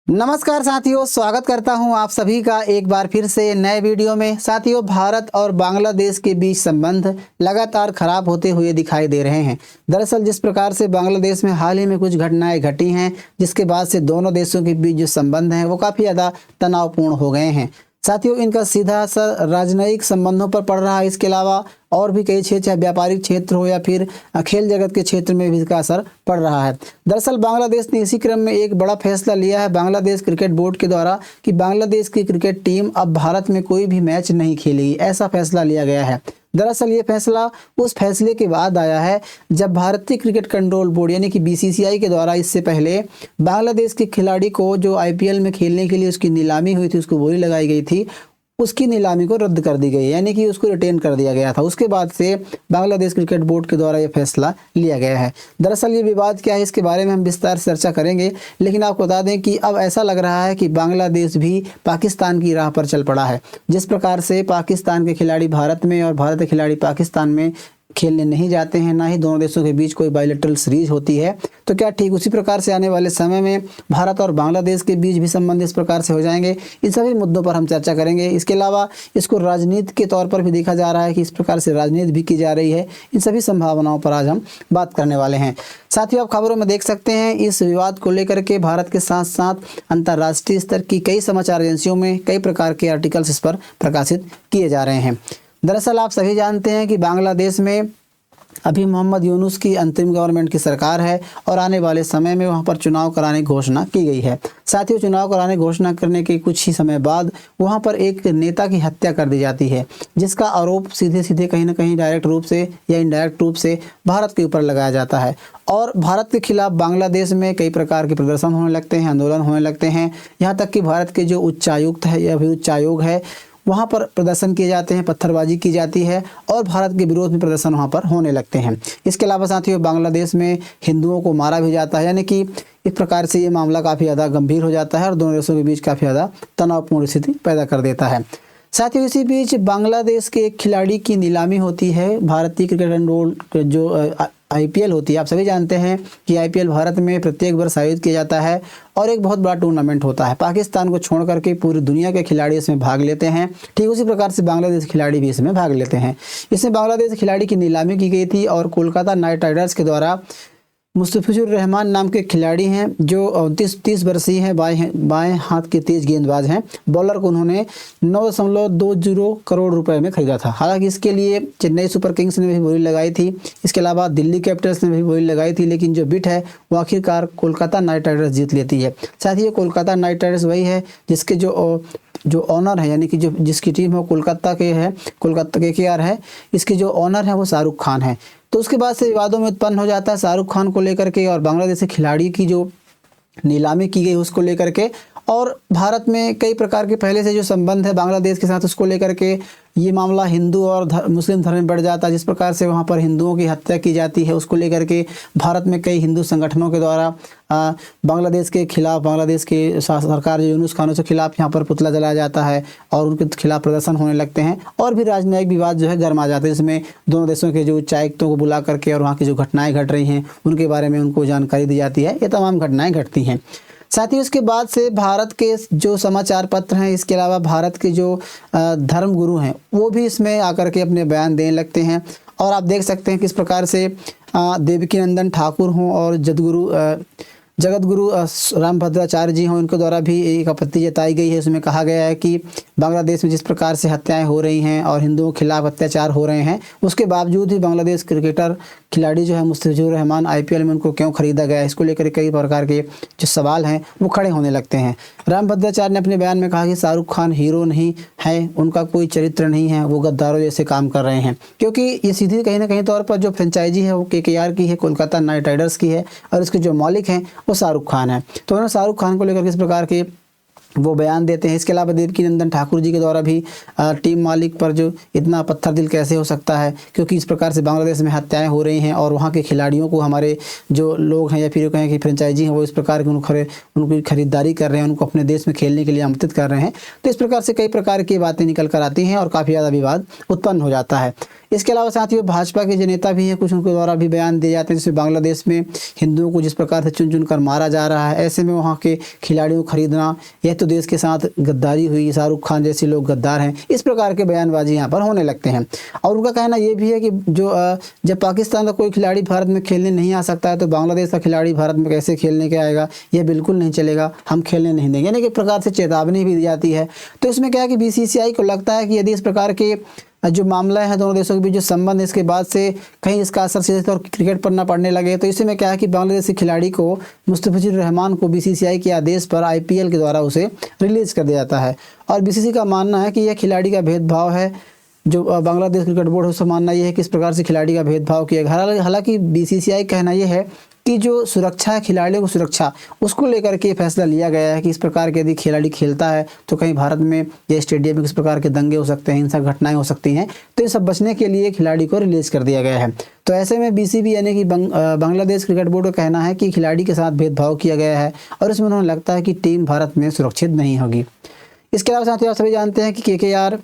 नमस्कार साथियों, स्वागत करता हूं आप सभी का एक बार फिर से नए वीडियो में। साथियों, भारत और बांग्लादेश के बीच संबंध लगातार खराब होते हुए दिखाई दे रहे हैं। दरअसल जिस प्रकार से बांग्लादेश में हाल ही में कुछ घटनाएं घटी हैं, जिसके बाद से दोनों देशों के बीच जो संबंध हैं वो काफ़ी ज़्यादा तनावपूर्ण हो गए हैं। साथियों, इनका सीधा असर राजनयिक संबंधों पर पड़ रहा है। इसके अलावा और भी कई क्षेत्र, चाहे व्यापारिक क्षेत्र हो या फिर खेल जगत के क्षेत्र में भी इसका असर पड़ रहा है। दरअसल बांग्लादेश ने इसी क्रम में एक बड़ा फैसला लिया है बांग्लादेश क्रिकेट बोर्ड के द्वारा कि बांग्लादेश की क्रिकेट टीम अब भारत में कोई भी मैच नहीं खेलेगी। ऐसा फैसला लिया गया है। दरअसल ये फैसला उस फैसले के बाद आया है जब भारतीय क्रिकेट कंट्रोल बोर्ड यानी कि बीसीसीआई के द्वारा इससे पहले बांग्लादेश के खिलाड़ी को जो आईपीएल में खेलने के लिए उसकी नीलामी हुई थी, उसको बोली लगाई गई थी, उसकी नीलामी को रद्द कर दी गई, यानी कि उसको रिटेन कर दिया गया था। उसके बाद से बांग्लादेश क्रिकेट बोर्ड के द्वारा ये फैसला लिया गया है। दरअसल ये विवाद क्या है, इसके बारे में हम विस्तार से चर्चा करेंगे, लेकिन आपको बता दें कि अब ऐसा लग रहा है कि बांग्लादेश भी पाकिस्तान की राह पर चल पड़ा है। जिस प्रकार से पाकिस्तान के खिलाड़ी भारत में और भारत के खिलाड़ी पाकिस्तान में खेलने नहीं जाते हैं, ना ही दोनों देशों के बीच कोई बायलैटरल सीरीज होती है, तो क्या ठीक उसी प्रकार से आने वाले समय में भारत और बांग्लादेश के बीच भी संबंध इस प्रकार से हो जाएंगे? इन सभी मुद्दों पर हम चर्चा करेंगे। इसके अलावा इसको राजनीति के तौर पर भी देखा जा रहा है कि इस प्रकार से राजनीति भी की जा रही है। इन सभी संभावनाओं पर आज हम बात करने वाले हैं। साथियों, आप खबरों में देख सकते हैं इस विवाद को लेकर के भारत के साथ साथ अंतर्राष्ट्रीय स्तर की कई समाचार एजेंसियों में कई प्रकार के आर्टिकल्स इस पर प्रकाशित किए जा रहे हैं। दरअसल आप सभी जानते हैं कि बांग्लादेश में अभी मोहम्मद यूनुस की अंतरिम गवर्नमेंट की सरकार है और आने वाले समय में वहां पर चुनाव कराने की घोषणा की गई है। साथियों, चुनाव कराने की घोषणा करने के कुछ ही समय बाद वहां पर एक नेता की हत्या कर दी जाती है, जिसका आरोप सीधे सीधे कहीं ना कहीं डायरेक्ट रूप से या इनडायरेक्ट रूप से भारत के ऊपर लगाया जाता है। और भारत के खिलाफ बांग्लादेश में कई प्रकार के प्रदर्शन होने लगते हैं, आंदोलन होने लगते हैं। यहाँ तक कि भारत के जो उच्चायुक्त है या फिर उच्चायोग है, वहाँ पर प्रदर्शन किए जाते हैं, पत्थरबाजी की जाती है और भारत के विरोध में प्रदर्शन वहाँ पर होने लगते हैं। इसके अलावा साथियों, बांग्लादेश में हिंदुओं को मारा भी जाता है, यानी कि इस प्रकार से ये मामला काफ़ी ज़्यादा गंभीर हो जाता है और दोनों देशों के बीच काफ़ी ज़्यादा तनावपूर्ण स्थिति पैदा कर देता है। साथियों, इसी बीच बांग्लादेश के एक खिलाड़ी की नीलामी होती है। भारतीय क्रिकेट कंट्रोल जो आईपीएल होती है, आप सभी जानते हैं कि आईपीएल भारत में प्रत्येक वर्ष आयोजित किया जाता है और एक बहुत बड़ा टूर्नामेंट होता है। पाकिस्तान को छोड़ करके पूरी दुनिया के खिलाड़ी इसमें भाग लेते हैं। ठीक उसी प्रकार से बांग्लादेश खिलाड़ी भी इसमें भाग लेते हैं। इसमें बांग्लादेश खिलाड़ी की नीलामी की गई थी और कोलकाता नाइट राइडर्स के द्वारा मुस्तफिजुर रहमान नाम के खिलाड़ी हैं जो 30 वर्षीय हैं, बाएं हाथ के तेज गेंदबाज हैं। बॉलर को उन्होंने 9.20 करोड़ रुपए में खरीदा था। हालांकि इसके लिए चेन्नई सुपर किंग्स ने भी बोली लगाई थी, इसके अलावा दिल्ली कैपिटल्स ने भी बोली लगाई थी, लेकिन जो बिट है वो आखिरकार कोलकाता नाइट राइडर्स जीत लेती है। साथ ही कोलकाता नाइट राइडर्स वही है जिसके जो ऑनर है, यानी कि जो जिसकी टीम है कोलकाता के है, कोलकाता KKR है। इसके जो ऑनर है वो शाहरुख खान है। तो उसके बाद से विवादों में उत्पन्न हो जाता है शाहरुख खान को लेकर के और बांग्लादेशी खिलाड़ी की जो नीलामी की गई उसको लेकर के। और भारत में कई प्रकार के पहले से जो संबंध है बांग्लादेश के साथ, उसको लेकर के ये मामला हिंदू और मुस्लिम धर्म में बढ़ जाता है। जिस प्रकार से वहाँ पर हिंदुओं की हत्या की जाती है, उसको लेकर के भारत में कई हिंदू संगठनों के द्वारा बांग्लादेश के खिलाफ, बांग्लादेश के सरकार जो यूनुस खानों के खिलाफ यहाँ पर पुतला जलाया जाता है और उनके खिलाफ प्रदर्शन होने लगते हैं। और भी राजनयिक विवाद जो है गर्म आ जाते हैं, जिसमें दोनों देशों के जो उच्चायुक्तों को बुला करके और वहाँ की जो घटनाएँ घट रही हैं उनके बारे में उनको जानकारी दी जाती है। ये तमाम घटनाएँ घटती हैं। साथ ही उसके बाद से भारत के जो समाचार पत्र हैं, इसके अलावा भारत के जो धर्म गुरु हैं वो भी इसमें आकर के अपने बयान देने लगते हैं। और आप देख सकते हैं किस प्रकार से देवकी नंदन ठाकुर हों और जगत गुरु रामभद्राचार्य जी हों, उनके द्वारा भी एक आपत्ति जताई गई है। उसमें कहा गया है कि बांग्लादेश में जिस प्रकार से हत्याएं हो रही हैं और हिंदुओं के खिलाफ अत्याचार हो रहे हैं, उसके बावजूद ही बांग्लादेश क्रिकेटर खिलाड़ी जो है मुस्तफिजुर रहमान आईपीएल में उनको क्यों खरीदा गया, इसको लेकर कई प्रकार के जो सवाल हैं वो खड़े होने लगते हैं। रामभद्राचार्य ने अपने बयान में कहा कि शाहरुख खान हीरो नहीं है, उनका कोई चरित्र नहीं है, वो गद्दारों जैसे काम कर रहे हैं। क्योंकि ये सीधी कहीं ना कहीं तौर पर जो फ्रेंचाइजी है वो KKR की है, कोलकाता नाइट राइडर्स की है, और इसके जो मालिक हैं वो शाहरुख खान है। तो उन्होंने शाहरुख खान को लेकर किस प्रकार के वो बयान देते हैं। इसके अलावा देवकीनंदन ठाकुर जी के द्वारा भी टीम मालिक पर जो इतना पत्थर दिल कैसे हो सकता है, क्योंकि इस प्रकार से बांग्लादेश में हत्याएं हो रही हैं और वहाँ के खिलाड़ियों को हमारे जो लोग हैं या फिर कहें कि फ्रेंचाइजी हैं वो इस प्रकार की उनकी खरीदारी कर रहे हैं, उनको अपने देश में खेलने के लिए आमंत्रित कर रहे हैं। तो इस प्रकार से कई प्रकार की बातें निकल कर आती हैं और काफ़ी ज़्यादा विवाद उत्पन्न हो जाता है। इसके अलावा साथियों भाजपा के जो नेता भी हैं कुछ उनके द्वारा भी बयान दिए जाते हैं, जिसमें बांग्लादेश में हिंदुओं को जिस प्रकार से चुन चुन कर मारा जा रहा है, ऐसे में वहाँ के खिलाड़ियों को खरीदना, यह तो देश के साथ गद्दारी हुई, शाहरुख खान जैसे लोग गद्दार हैं, इस प्रकार के बयानबाजी यहाँ पर होने लगते हैं। और उनका कहना ये भी है कि जब पाकिस्तान का कोई खिलाड़ी भारत में खेलने नहीं आ सकता है तो बांग्लादेश का खिलाड़ी भारत में कैसे खेलने के आएगा, यह बिल्कुल नहीं चलेगा, हम खेलने नहीं देंगे, यानी कि प्रकार से चेतावनी भी दी जाती है। तो इसमें क्या है कि बीसीसीआई को लगता है कि यदि इस प्रकार के जो मामला है दोनों देशों के बीच जो संबंध, इसके बाद से कहीं इसका असर सीधे तौर पर क्रिकेट पर न पड़ने लगे, तो इसमें क्या है कि बांग्लादेशी खिलाड़ी को मुस्तफिजुर रहमान को बीसीसीआई के आदेश पर आईपीएल के द्वारा उसे रिलीज़ कर दिया जाता है। और बीसीसीआई का मानना है कि यह खिलाड़ी का भेदभाव है, जो बांग्लादेश क्रिकेट बोर्ड है उसका मानना यह है कि इस प्रकार से खिलाड़ी का भेदभाव किया गया। हालांकि बीसीसीआई कहना यह है कि जो सुरक्षा है, खिलाड़ियों को सुरक्षा, उसको लेकर के फैसला लिया गया है कि इस प्रकार के यदि खिलाड़ी खेलता है तो कहीं भारत में या स्टेडियम में किस प्रकार के दंगे हो सकते हैं, हिंसक घटनाएं हो सकती हैं, तो ये सब बचने के लिए खिलाड़ी को रिलीज़ कर दिया गया है। तो ऐसे में बीसीबी यानी कि बांग्लादेश क्रिकेट बोर्ड का कहना है कि खिलाड़ी के साथ भेदभाव किया गया है और इसमें उन्हें लगता है कि टीम भारत में सुरक्षित नहीं होगी। इसके अलावा साथियों आप सभी जानते हैं कि केकेआर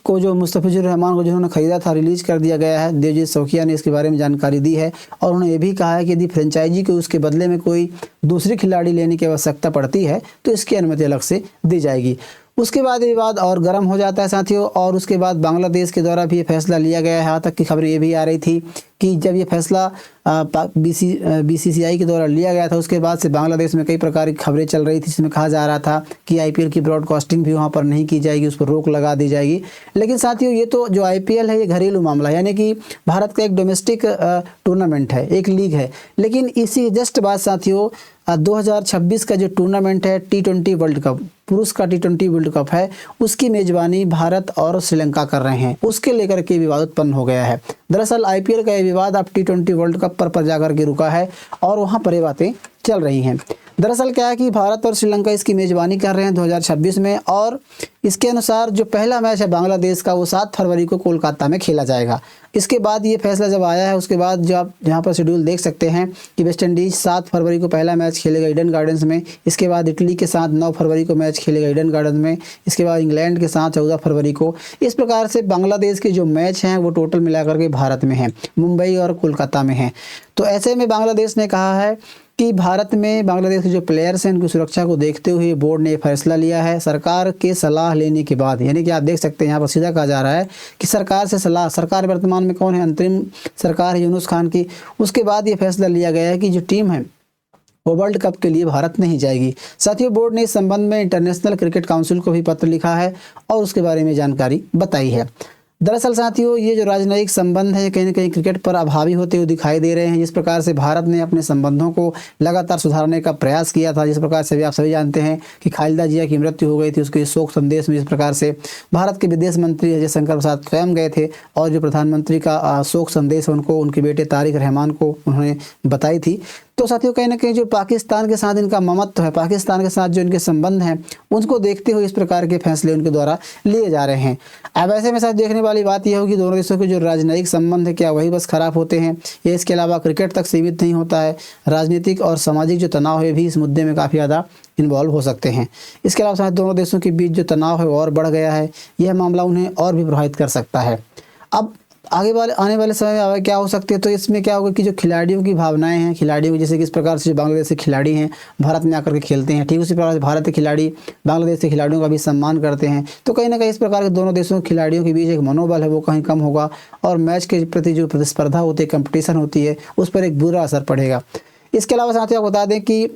को जो मुस्तफिजुर रहमान को जिन्होंने ख़रीदा था रिलीज़ कर दिया गया है। देवजीत सौखिया ने इसके बारे में जानकारी दी है और उन्होंने ये भी कहा है कि यदि फ्रेंचाइजी को उसके बदले में कोई दूसरी खिलाड़ी लेने की आवश्यकता पड़ती है तो इसकी अनुमति अलग से दी जाएगी। उसके बाद ये विवाद और गर्म हो जाता है साथियों, और उसके बाद बांग्लादेश के द्वारा भी ये फैसला लिया गया है। यहाँ तक की खबर ये भी आ रही थी कि जब ये फैसला बीसीसीआई के द्वारा लिया गया था उसके बाद से बांग्लादेश में कई प्रकार की खबरें चल रही थी, जिसमें कहा जा रहा था कि आईपीएल की ब्रॉडकास्टिंग भी वहाँ पर नहीं की जाएगी, उस पर रोक लगा दी जाएगी। लेकिन साथियों ये तो जो आईपीएल है ये घरेलू मामला है, यानी कि भारत का एक डोमेस्टिक टूर्नामेंट है, एक लीग है। लेकिन इसी जस्ट बाद साथियों 2026 का जो टूर्नामेंट है T20 वर्ल्ड कप, पुरुष का T20 वर्ल्ड कप है, उसकी मेज़बानी भारत और श्रीलंका कर रहे हैं। उसके लेकर के विवाद उत्पन्न हो गया है। दरअसल आईपीएल का ये विवाद अब T20 वर्ल्ड कप पर जाकर के रुका है और वहाँ पर ये बातें चल रही हैं। दरअसल क्या है कि भारत और श्रीलंका इसकी मेज़बानी कर रहे हैं 2026 में, और इसके अनुसार जो पहला मैच है बांग्लादेश का वो 7 फरवरी को कोलकाता में खेला जाएगा। इसके बाद ये फैसला जब आया है उसके बाद जो आप यहाँ पर शेड्यूल देख सकते हैं कि वेस्ट इंडीज़ 7 फरवरी को पहला मैच खेलेगा ईडन गार्डन्स में, इसके बाद इटली के साथ 9 फरवरी को मैच खेलेगा ईडन गार्डन में, इसके बाद इंग्लैंड के साथ 14 फरवरी को। इस प्रकार से बांग्लादेश के जो मैच हैं वो टोटल मिलाकर के भारत में हैं, मुंबई और कोलकाता में हैं। तो ऐसे में बांग्लादेश ने कहा है कि भारत में बांग्लादेश के जो प्लेयर्स हैं उनकी सुरक्षा को देखते हुए बोर्ड ने फैसला लिया है सरकार के सलाह लेने के बाद। यानी कि आप देख सकते हैं यहाँ पर सीधा कहा जा रहा है कि सरकार से सलाह, सरकार वर्तमान में कौन है, अंतरिम सरकार है यूनुस खान की, उसके बाद ये फैसला लिया गया है कि जो टीम है वो वर्ल्ड कप के लिए भारत नहीं जाएगी। साथियों बोर्ड ने इस संबंध में इंटरनेशनल क्रिकेट काउंसिल को भी पत्र लिखा है और उसके बारे में जानकारी बताई है। दरअसल साथियों ये जो राजनयिक संबंध है कहीं न कहीं क्रिकेट पर अभावी होते हुए दिखाई दे रहे हैं। जिस प्रकार से भारत ने अपने संबंधों को लगातार सुधारने का प्रयास किया था, जिस प्रकार से आप सभी जानते हैं कि खालिदा जिया की मृत्यु हो गई थी, उसके शोक संदेश में जिस प्रकार से भारत के विदेश मंत्री अजय शंकर प्रसाद स्वयं गए थे और जो प्रधानमंत्री का शोक संदेश उनको उनके बेटे तारिक रहमान को उन्होंने बताई थी। तो साथियों कहीं ना कहीं जो पाकिस्तान के साथ इनका ममत्व है, पाकिस्तान के साथ जो इनके संबंध हैं उनको देखते हुए इस प्रकार के फैसले उनके द्वारा लिए जा रहे हैं। अब ऐसे में साथ देखने वाली बात यह होगी दोनों देशों के जो राजनयिक संबंध है क्या वही बस खराब होते हैं या इसके अलावा क्रिकेट तक सीमित नहीं होता है, राजनीतिक और सामाजिक जो तनाव है भी इस मुद्दे में काफ़ी ज़्यादा इन्वॉल्व हो सकते हैं। इसके अलावा साथ दोनों देशों के बीच जो तनाव है वो और बढ़ गया है, यह मामला उन्हें और भी प्रभावित कर सकता है। अब आने वाले समय में क्या हो सकती है, तो इसमें क्या होगा कि जो खिलाड़ियों की भावनाएं हैं, खिलाड़ियों की जैसे किस प्रकार से जो बांग्लादेश के खिलाड़ी हैं भारत में आकर के खेलते हैं, ठीक उसी प्रकार से भारत के खिलाड़ी बांग्लादेश के खिलाड़ियों का भी सम्मान करते हैं। तो कहीं ना कहीं इस प्रकार के दोनों देशों के खिलाड़ियों के बीच एक मनोबल है वो कहीं कम होगा और मैच के प्रति जो प्रतिस्पर्धा होती है, कंपटीशन होती है, उस पर एक बुरा असर पड़ेगा। इसके अलावा साथियों आपको बता दें कि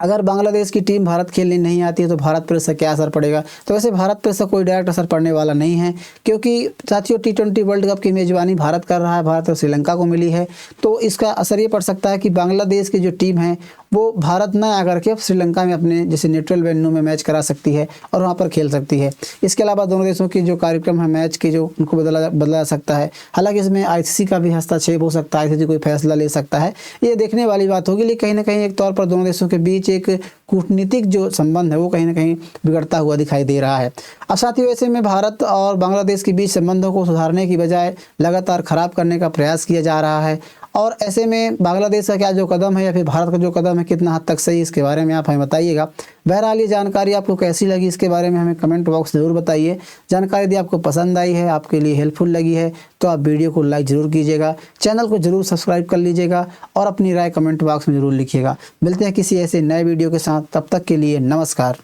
अगर बांग्लादेश की टीम भारत खेलने नहीं आती है तो भारत पर इसका क्या असर पड़ेगा। तो वैसे भारत पर इसका कोई डायरेक्ट असर पड़ने वाला नहीं है, क्योंकि साथियों T20 वर्ल्ड कप की मेज़बानी भारत कर रहा है, भारत और श्रीलंका को मिली है। तो इसका असर ये पड़ सकता है कि बांग्लादेश की जो टीम है वो भारत न आकर के श्रीलंका में अपने जैसे न्यूट्रल वेन्यू में मैच करा सकती है और वहाँ पर खेल सकती है। इसके अलावा दोनों देशों की जो कार्यक्रम है मैच के जो उनको बदला जा सकता है। हालांकि इसमें आईसीसी का भी हस्तक्षेप हो सकता है, आईसीसी कोई फैसला ले सकता है, ये देखने वाली बात होगी। लेकिन कहीं ना कहीं एक तौर पर दोनों देशों के बीच एक कूटनीतिक जो संबंध है वो कहीं ना कहीं बिगड़ता हुआ दिखाई दे रहा है। अब साथियों, ऐसे में भारत और बांग्लादेश के बीच संबंधों को सुधारने की बजाय लगातार खराब करने का प्रयास किया जा रहा है। और ऐसे में बांग्लादेश का क्या जो कदम है या फिर भारत का जो कदम है कितना हद तक सही, इसके बारे में आप हमें बताइएगा। बहरहाल ये जानकारी आपको कैसी लगी इसके बारे में हमें कमेंट बॉक्स ज़रूर बताइए। जानकारी यदि आपको पसंद आई है, आपके लिए हेल्पफुल लगी है, तो आप वीडियो को लाइक ज़रूर कीजिएगा, चैनल को ज़रूर सब्सक्राइब कर लीजिएगा और अपनी राय कमेंट बॉक्स में ज़रूर लिखिएगा। मिलते हैं किसी ऐसे नए वीडियो के साथ, तब तक के लिए नमस्कार।